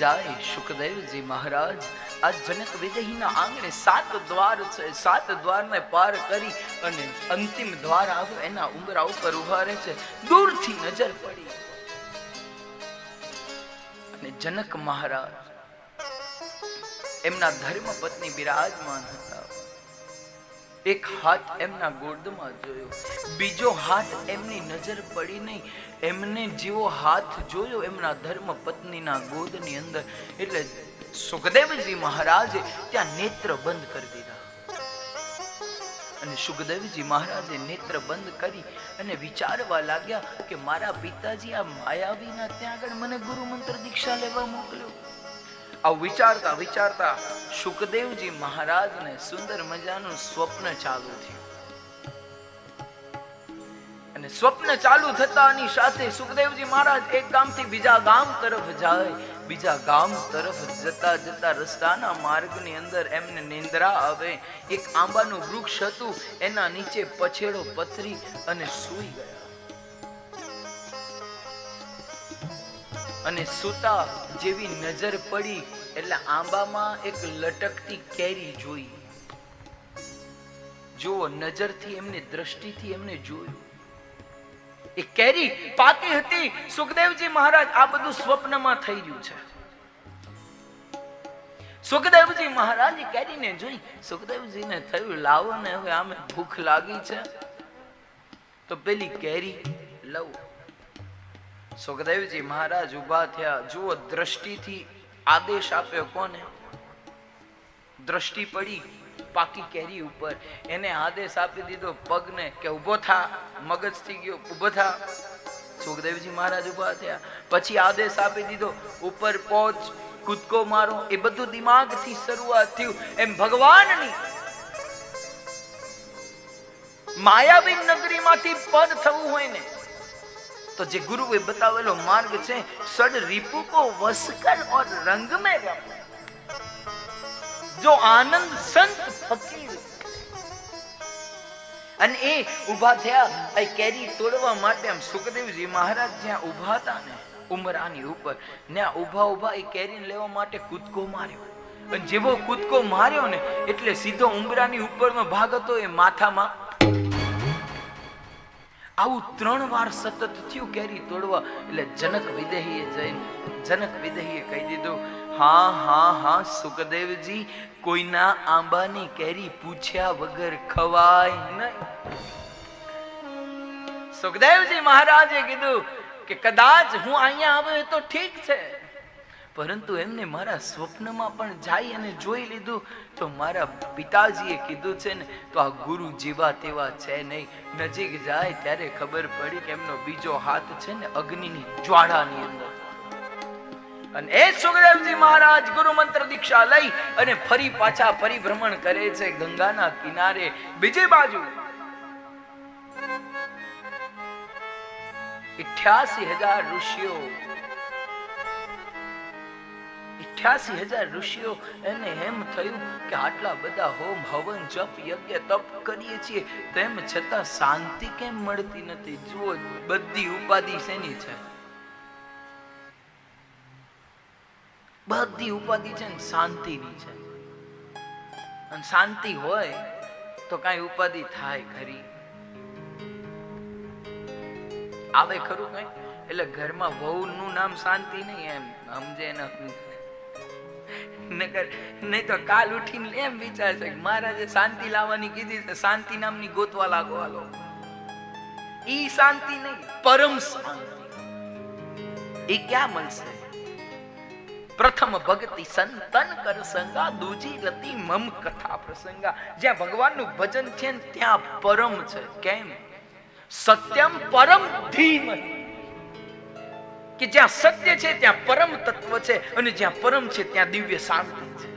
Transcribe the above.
જાય સુખદેવજી મહારાજ આ જનક વિદેહીના આંગણે 7 દ્વાર છે, 7 દ્વારને પાર કરી અને અંતિમ દ્વાર આવ્યો, એના ઉંબરા ઉપર ઉભા રહે છે. દૂરથી નજર પડી અને જનક મહારાજ એમના ધર્મ પત્ની બિરાજમાન હતા. એક હાથ એમના ગોદમાં જોયો, બીજો હાથ એમની નજર પડી નહીં. એમને જેવો હાથ જોયો એમના ધર્મ પત્નીના ગોદની અંદર, એટલે સુખદેવજી મહારાજે ત્યાં નેત્ર બંધ કરી દીધા. અને સુખદેવજી મહારાજે નેત્ર બંધ કરી અને વિચારવા લાગ્યા કે મારા પિતાજી આ માયાવીના ત્યાં આગળ મને ગુરુ મંત્ર દીક્ષા લેવા મોકલ્યો. આ વિચારતા વિચારતા સુખદેવજી મહારાજને સુંદર મજાનું સ્વપ્ન ચાલુ થયું. અને સ્વપ્ન ચાલુ થતાની સાથે સુખદેવજી મહારાજ એક ગામથી બીજા ગામ તરફ જાય. બીજા ગામ તરફ જતા જતા રસ્તાના માર્ગની અંદર એમને નિંદ્રા આવે. એક આંબાનું વૃક્ષ હતું, એના નીચે પછેડો પથરી અને સૂઈ ગયા. અને સૂતા જેવી નજર પડી એટલે આંબામાં એક લટકતી કેરી જોઈ. જો નજરથી એમની દ્રષ્ટિથી એમને જોયું, એ કેરી પાકી હતી. સુખદેવજી મહારાજ આ બધું સ્વપ્નમાં થઈ રહ્યું છે. સુખદેવજી મહારાજ કેરીને જોઈ. સુખદેવજીને થયું લાવો ને હવે આમે ભૂખ લાગી છે તો પેલી કેરી લઉં. સુખદેવજી મહારાજ ઉભા થયા. જુઓ દ્રષ્ટિથી આદેશ આપ્યો કોને? દ્રષ્ટિ પડી પાકી કેરી ઉપર, એને આદેશ આપી દીધો પગને કે ઉભો થા. મગજ થઈ ગયો ઉભો થા. સુખદેવજી મહારાજ ઉભા થયા. પછી આદેશ આપી દીધો ઉપર પહોંચ, કૂદકો મારો. એ બધું દિમાગથી શરૂઆત થયું. એમ ભગવાનની માયાવી નગરીમાંથી પદ થવું હોય ને તો જે ગુરુએ બતાવેલો માર્ગ છે, સડ રીપુ કો વસકર ઓર રંગ में रम, जो आनंद संत फकीर. અને એ ઉભા થયા એ કેરી તોડવા માટે. આમ સુખદેવજી મહારાજ જ્યાં ઉભા હતા ને ઉમરાની ઉપર, ત્યાં ઉભા ઉભા એ કેરી લેવા માટે કૂદકો માર્યો. અને જેવો કૂદકો માર્યો ને એટલે સીધો ઉમરાની ઉપરનો ભાગ હતો એ માથામાં. આવું 3 વાર સતત થયું કેરી તોડવા. એટલે જનક વિદેહીએ કહી દીધું, હા હા હા સુખદેવજી, કોઈના આંબાની કેરી પૂછ્યા વગર ખવાય નહીં. સુખદેવજી મહારાજે કીધું કે કદાચ હું અહીંયા આવ્યો તો ઠીક છે, પરંતુ એમને મારા સ્વપ્નમાં પણ જાય અને જોઈ લીધું તો મારા પિતાજીએ કીધું છે ને તો આ ગુરુ જેવા તેવા છે નહીં. નજીક જાય ત્યારે ખબર પડી કે એમનો બીજો હાથ છે ને અગ્નિની જ્વાળાની અંદર. અને એ સુખદેવજી મહારાજ ગુરુ મંત્ર દીક્ષા લઈ અને ફરી પાછા પરિભ્રમણ કરે છે ગંગાના કિનારે. બીજી બાજુ 88,000 ઋષિઓ 88,000 ઋષિઓ. એને એમ થયું કે આટલા બધા હોમ હવન જપ યજ્ઞ તપ કરીએ છીએ તેમ છતાં શાંતિ કેમ મળતી નથી? જુઓ બધી ઉપાધિ શેની છે? બધી ઉપાધિ છે ને શાંતિની છે. અને શાંતિ હોય તો કઈ ઉપાધિ થાય ખરી? આવે ખરું કઈ? એટલે ઘરમાં વહુ નું નામ શાંતિ નહીં, એમ સમજે ને. નહીં તો કાલ ઉઠીને એમ વિચારશે કે મહારાજે શાંતિ લાવવાની કીધી છે, શાંતિ નામની ગોતવા લાગો. હાલો, ઈ શાંતિ નહીં, પરમ શાંતિ. એ ક્યાં મળશે? પ્રથમ ભક્તિ સંતન કર સંગા, દૂજી રતિ મમ કથા પ્રસંગા. જ્યાં ભગવાનનું ભજન છે ને ત્યાં પરમ છે. કેમ? સત્યમ પરમ ધીમહિ, કે જ્યાં સત્ય છે ત્યાં પરમ તત્વ છે, અને જ્યાં પરમ છે ત્યાં દિવ્ય શાંતિ છે.